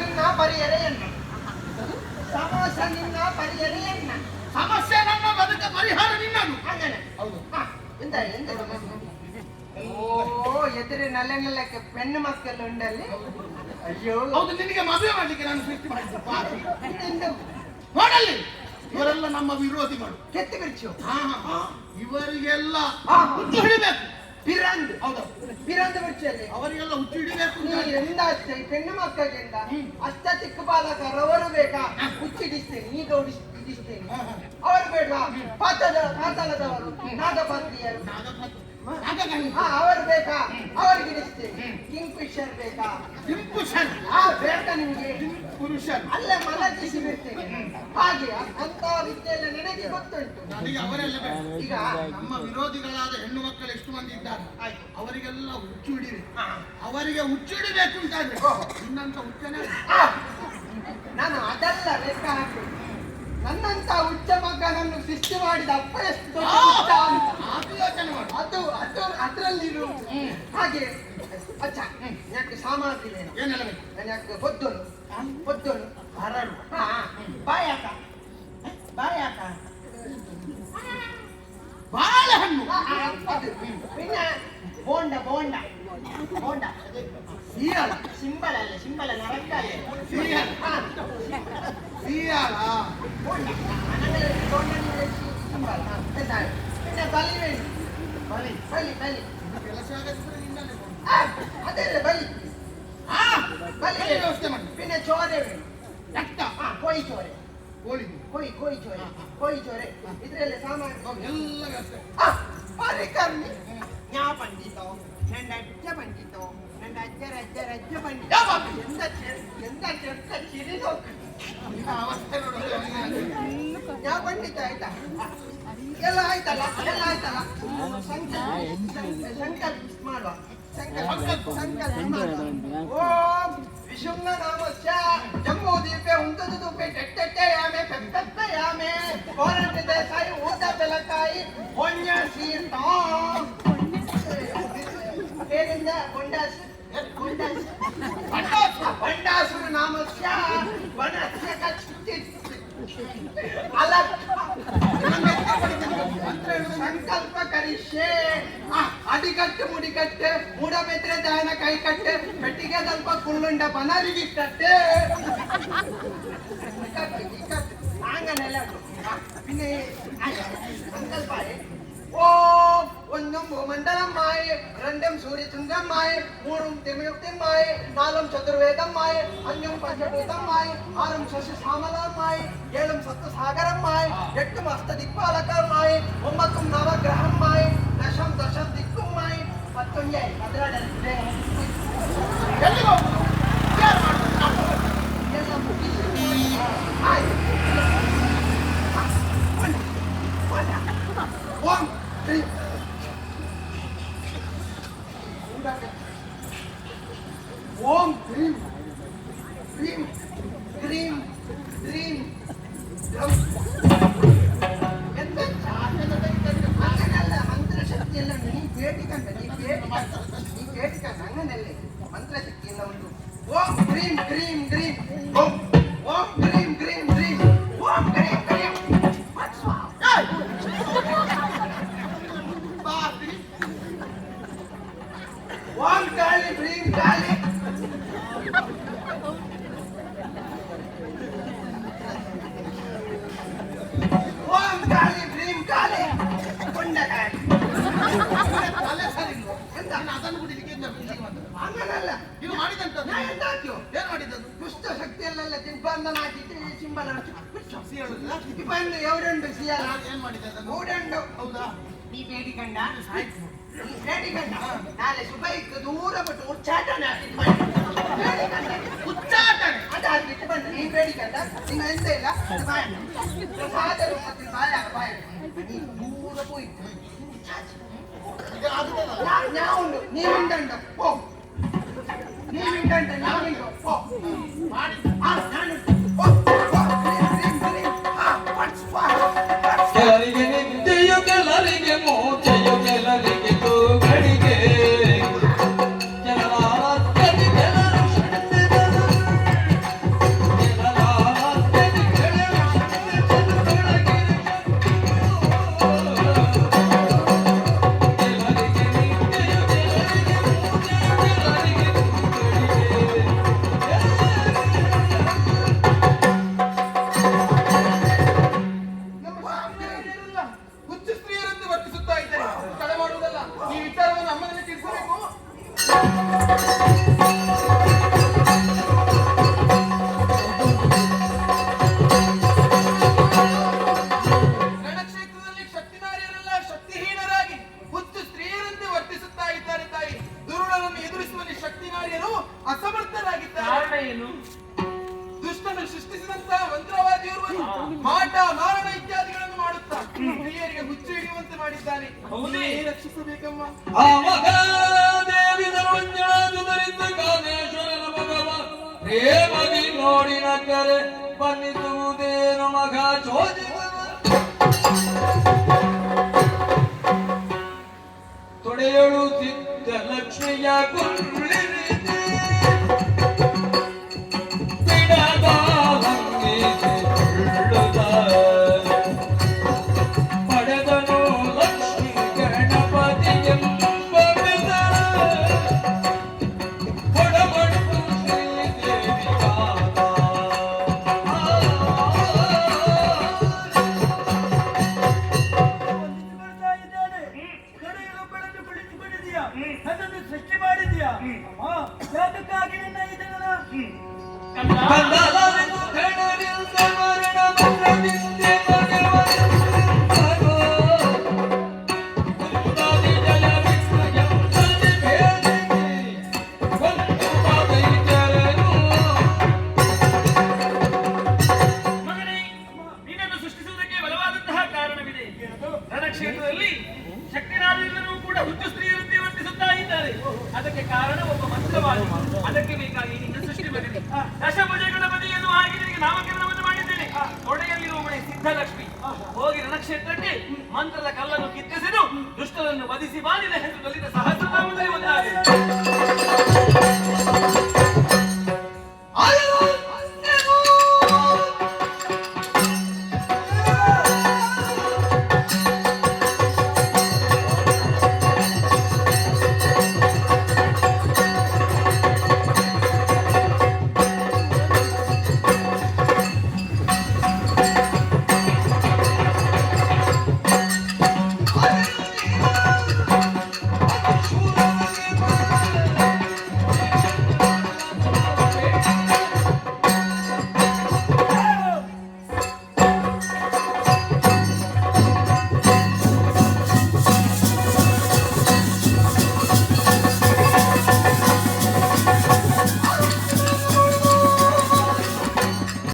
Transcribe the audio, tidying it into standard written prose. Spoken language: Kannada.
ನಿನ್ನ ಪರಿಹರೆಯನ್ನ ಸಮಸ್ಯೆ ನಿನ್ನ ಪರಿಹರೆಯನ್ನ ಸಮಸ್ಯೆ ನನ್ನ ಬದುಕ ಪರಿಹಾರ ನಿನ್ನದು. ಹಾಗೇನೆ ಹೌದು. ಎಂತ ಎಂತ ಓ ಎದುರು ನಲ್ಲಕ್ಕೆ ಪೆಣ್ಣು ಮಕ್ಕಳು ಉಂಡಲ್ಲಿ. ಅಯ್ಯೋ ಹೌದು, ನಿನಗೆ ಮದುವೆ ಮಾಡ್ಲಿಕ್ಕೆ ನಾನು ಸೃಷ್ಟಿ ಮಾಡಿದ್ದು ನೋಡಲ್ಲಿ. ಇವರೆಲ್ಲ ನಮ್ಮ ವಿರೋಧಿಗಳು. ಕೆತ್ತಿ ಬಿಡ್ಚು ಇವರಿಗೆಲ್ಲ ಹುಚ್ಚು ಹಿಡಿಬೇಕು. ಪಿರಂದ್ ಹೌದು, ಪಿರಂದ್ ಬಿಡ್ಚಲ್ಲಿ ಅವರಿಗೆಲ್ಲ ಹುಚ್ಚು ಹಿಡಿಬೇಕು. ಎಂದ ಅಷ್ಟೇ ಪೆಣ್ಣು ಮಕ್ಕಳಿಂದ ಅಷ್ಟ ಚಿಕ್ಕ ಬಾಲಕರವರು ಬೇಕಾ ಹುಚ್ಚಿಡಿಸ್ತೇನೆ, ಈಗ ಇಡಿಸ್ತೇನೆ. ಅವರು ಬೇಡ ಪಾತಾಳದವರು ನಾಗಪಾತ್ರಿಯರು ಅವರು ಬೇಕಾ ಅವರಿಗೆ ಇಡಿಸ್ತೇನೆ. ಕಿಂಗ್ ಫಿಶರ್ ಬೇಕಾ ಕಿಂಪುಷನ್ ಬೇಕಾ ನಿಮ್ಗೆ ಪುರುಷನ್ ಅಲ್ಲೇ ಮಲಗಿಸಿ ಬಿಡ್ತೇನೆ. ಹಾಗೆ ಅಂತ ವಿದ್ಯೆಲ್ಲ ನನಗೆ ಗೊತ್ತುಂಟು. ನನಗೆ ಅವರೆಲ್ಲ ಬೇಡ. ಈಗ ನಮ್ಮ ವಿರೋಧಿಗಳಾದ ಹೆಣ್ಣು ಮಕ್ಕಳು ಎಷ್ಟು ಮಂದಿ ಇದ್ದಾರೆ ಅವರಿಗೆಲ್ಲ ಹುಚ್ಚು ಹಿಡಿರಿ. ಅವರಿಗೆ ಹುಚ್ಚು ಹಿಡಿಬೇಕು ಅಂತಾದ್ರೆ ಇನ್ನಂತ ಹುಚ್ಚನೇ ನಾನು ಅದೆಲ್ಲ ಲೆಕ್ಕ ಹಾಕಿ ನನ್ನಂತ ಹುಚ್ಚ ಮಗನನ್ನು ಸೃಷ್ಟಿ ಮಾಡಿದ ಅಪ್ಪ ಎಷ್ಟು ದೊಡ್ಡ ಹುಚ್ಚ ಅಂತ. ಅದು ಯೋಚನೆ ಮಾಡು. ಅದು ಅದು ಅದರಲ್ಲಿರು ಹಾಗೆ ಅಚ್ಚ ಯಾಕೆ ಸಾಮಗ್ರಿ ಏನೆಲ್ಲ ಬೇಕು? ಯಾಕೆ ಬೊದ್ದಲು ಹರಳು ಬಾಯಾಕ ಬಾಳೆಹಣ್ಣು ಅದು പിന്നെ ಬೋಂಡ ಸೀಯಾಳ ಸಿಂಬಲ್ ನರಕಲ್ಲ ಸೀಯಾಳ ಬೋಂಡ ಸಿಂಬಲ್ പിന്നെ ಬಲಿ ಕೆಲಸ ಆಗದಿದ್ರೆ ನಿನ್ನನ್ನೇ ಕೊಂಡು. ಅದೆಲ್ಲ ಬಲಿ ವ್ಯವಸ್ಥೆ ಮಾಡಿ. പിന്നെ ചോര ರಕ್ತ ಕೋಯಿ ಚೋರೆ ಕೋಳಿದು ಕೋಯಿ ಚೋರೆ ಇದ್ರಲ್ಲಿ ಸಾಮಾನು ಎಲ್ಲ ವ್ಯವಸ್ಥೆ. ಪರಿಕರ್ಮಿ ಯಾ ಪಂಡಿತೋ ನನ್ನ ಅಜ್ಜ ಪಂಡಿತೋ ನನ್ನ ಅಜ್ಜರ ಪಂಡಿತ ಎಂತ ಚೆಕ್ಕ ಚಿರಿದೋ ಅವಸ್ಥೆ ನೋಡೋದು. ಯಾ ಪಂಡಿತ ಆಯ್ತಾ ಎಲ್ಲ ಆಯ್ತಲ್ಲ ಸಂಕಲ್ಪ ಮಾಡುವ ಓಂ ವಿಶುಂಗ ನಾಮಸ್ಯ ಜಂಬೂ ದೀಪೆ ಉಂಟದು ತೂಪೆ ಟೆಟ್ಟೆ ಯಾಮೆ ಪೆಪ್ಪೆ ಯಾಮೆ ಕೋರಂಟ ದೇಸಾಯಿ ಊಟ ಬೆಲಕಾಯಿ ಹೊಣ್ಯ ಸೀತ ಏನಿಂದ ಬಂಡಾಸುರ ನಾಮಸ್ಯ ವನಸ್ಯ ಕಚ್ಚಿತ್ ಸಂಕಲ್ಪ ಕರಿಷ್ಯೆ ಅಡಿಕಟ್ಟು ಮುಡಿಕಟ್ಟೆ ಮೂಡಮೆತ್ರೆ ದಾನ ಕೈಕಟ್ಟೆ ಪೆಟ್ಟಿಗೆ ಸ್ವಲ್ಪ ಕುಳ್ಳುಂಡ ಪನರಿಗಿಟ್ಟೆ ಹಂಗನೆಲ್ಲ പിന്നെ ಸಂಕಲ್ಪ ഓ ഒന്നും ഭൂമണ്ഡലമായി രണ്ടും സൂര്യചന്ദ്രമായി മൂന്നും തിമിയുക്തിമായി നാലും ചതുർവേദമായി അഞ്ചും പഞ്ചഭൂതമായി ആറും ശശിസാമലമായി ഏഴും സപ്തസാഗരമായി എട്ടും അഷ്ടദിക്പാലകമായി ഒമ്പതും നവഗ്രഹമായി ദശം ദിക്കുമായി 11 ಓಂ ಕ್ರೀಂ ಕ್ರೀಂ ಕ್ರೀಂ ಕ್ರೀಂ ಎಂತ ಮಂತ್ರಶಕ್ತಿ ಎಲ್ಲ ನೀ ಬೇಟಿಕಂಡ ಹಂಗನಲ್ಲೇ ಮಂತ್ರಶಕ್ತಿ ಎಲ್ಲ ಉಂಟು. ಓಂ ಕ್ರೀಂ ಕ್ರೀಂ ಕ್ರೀಂ ಓಂ ಕ್ರೀಂ ಕ್ರೀಂ ಕ್ರೀಂ ಓಂ ಕ್ರೀಂ ಕ್ರೀಂ ಓಂ ಕಾಳಿ ಕ್ರೀಂ ಕಾಳಿ ಓಂ ಕಾಳಿ ಕ್ರೀಂ ಕಾಳಿ ಕೊಂಡಕಾಳಿ ತಲೆ ಸರಿ ಅದನ್ನು ಕುಡಿಲಿಕ್ಕೆ ಹಂಗನಲ್ಲ ಇದು ಮಾಡಿದಂತ ಎಂತ ಹಾಕ್ಯೋ ಏನ್ ಮಾಡಿದ್ದದು? ದುಷ್ಟ ಶಕ್ತಿಯಲ್ಲೆಲ್ಲ ದಿಗ್ಬಂಧನ ಹಾಕಿಟ್ಟು ಸಿಂಬಲ್ ಸೀಯಾಳುದಿಲ್ಲ? ಬಂದು ಎವಡುಂಡು ಸಿಯಾಲ ಏನ್ ಮಾಡಿದ್ದೆ ಅದನ್ನು? ಮೂಡುಂಡು ಹೌದಾ? ನೀ ಬೇಡಿಕಂಡ ನೀ ಬೇಡಿಕಂಡ ನಾಳೆ ಸುಬೈಕ್ ದೂರ ಬಿಟ್ಟು ಉಚ್ಚಾಟನೆ ಉಚ್ಚಾಟನೆ ಅದಾಗಿ ಬಿಟ್ಟು ಬಂದು ನೀ ಬೇಡಿಕಂಡ ನಿಂಗ ಎಂತ ಇಲ್ಲ ಪ್ರಸಾದ ರೂಪത്തിൽ ಬಾಯ ನೀ ದೂರ ಹೋಯ್ತು ഞാൻ ഉണ്ട് നീ മിണ്ടണ്ട പോ നീ മിണ്ടണ്ട ഞാൻ മിണ്ടോ പോ ഞാനുണ്ട് പോ ಕೆಲರಿಗೆ ನಿದ್ದೆಯು ಕೆಲರಿಗೆ ಮೋಚೆಯು ಕೆಲರಿಗೆ ತೂಗಳಿಗೆ ಕೆಲವರು ಷಡ್ತಿದರು ನಮ್ಮಲ್ಲಿ ಶಕ್ತಿ ನಾರಿಯರು ಅಸಮರ್ಥರಾಗಿದ್ದಾರೆ. ಕಾರಣ ಏನು? ದುಷ್ಟನು ಸೃಷ್ಟಿಸಿದಂತಹ ಮಂತ್ರವಾದಿಯವರು ಮಾಟ ಮಾರಣ ಇತ್ಯಾದಿಗಳನ್ನು ಮಾಡುತ್ತಾ ಸ್ತ್ರೀಯರಿಗೆ ಹುಚ್ಚು ಹಿಡಿಯುವಂತೆ ಮಾಡಿದ್ದಾನೆ. ಹೌದೇ? ರಕ್ಷಿಸಬೇಕಮ್ಮ. ಆ ಮಗ ದೇವಿ ಧರ್ಮಜ್ಞಾನದಿಂದ ಕಾಮೇಶ್ವರನ ಮಗವ ಪ್ರೇಮಗಿ ನೋಡಿನ ಕರೆ ಬನ್ನಿಸುವುದೇನು ಮಗ ಚೋದಿದ ತೊಡೆಯಳು ಸಿದ್ಧ ಲಕ್ಷ್ಮಿಯ ಕುಳ್ಳಿರಿದೆ ಬಿಡದ ಹಂಗಿಸಿ ಉಳ್ಳುದ ಪಡೆದನು ಲಕ್ಷ್ಮಿ ಗಣಪತಿ ಎಂಬ ಬಿದ ಹೊಡಬಟ್ಟು ಶ್ರೀದೇವಿಗಾದ ವಂದಿಸಿಕೊಳ್ತಾ ಇದ್ದಾನೆ. ಕಡೆಯೊಬ್ಬಳನ್ನು ಕುಳಿತುಕೊಂಡಿದೀಯಾ, ನನ್ನನ್ನು ಸೃಷ್ಟಿ ಮಾಡಿದೀಯಾ. ಅಮ್ಮ, ಯಾತಕ್ಕಾಗಿ ನಿನ್ನ ಈ ಜನನ? ಕಂದ, ಕಂದಲವೆಂದು ಹೆಣರಿಲ್ದ ಮರಣ ಮಂತ್ರದಿಂದೆ ಮರೆವರಿಸಲು ಕುಂದಾದಿ ಜಲವಿತ್ತು ಎಂಬುದಿ ಭೇದಿಸಿ ಒಂದು ಪಾದೈತರನು ಮಗನೇ, ನಿನ್ನನ್ನು ಸೃಷ್ಟಿಸುವುದಕ್ಕೆ ಬಲವಾದಂತಹ ಕಾರಣವಿದೆ. ರಣಕ್ಷೇತ್ರದಲ್ಲಿ ಶಕ್ತಿನಾದಿಗಳೂ ಕೂಡ ಹುಚ್ಚು ಸ್ತ್ರೀಯರಂತೆ ವರ್ತಿಸುತ್ತಾ ಇದ್ದಾರೆ. ಅದಕ್ಕೆ ಕಾರಣ ಒಬ್ಬ ಮಂತ್ರವಾದಿ. ಅದಕ್ಕೆ ಬೇಕಾಗಿ ನಿನ್ನ ಸೃಷ್ಟಿ ಮಗನೇ. ದಶಭುಜಗಳ ಬದಿಯನ್ನು ಹಾಕಿ ನಿನಗೆ ನಾಮಕರಣವನ್ನು ಮಾಡಿದ್ದೇನೆ. ತೊಡೆಯಲ್ಲಿರುವವಳೆ ಸಿದ್ಧಲಕ್ಷ್ಮಿ. ಹೋಗಿ ರಣಕ್ಷೇತ್ರಕ್ಕೆ ಮಂತ್ರದ ಕಲ್ಲನ್ನು ಕಿತ್ತಿಸಿದು ದುಷ್ಟರನ್ನು ವಧಿಸಿ ಬಾಲಿನ ಹೆಸರು ಸಹಸ್ರನಾಮದಲ್ಲಿ ಒಂದಾಗಿದೆ.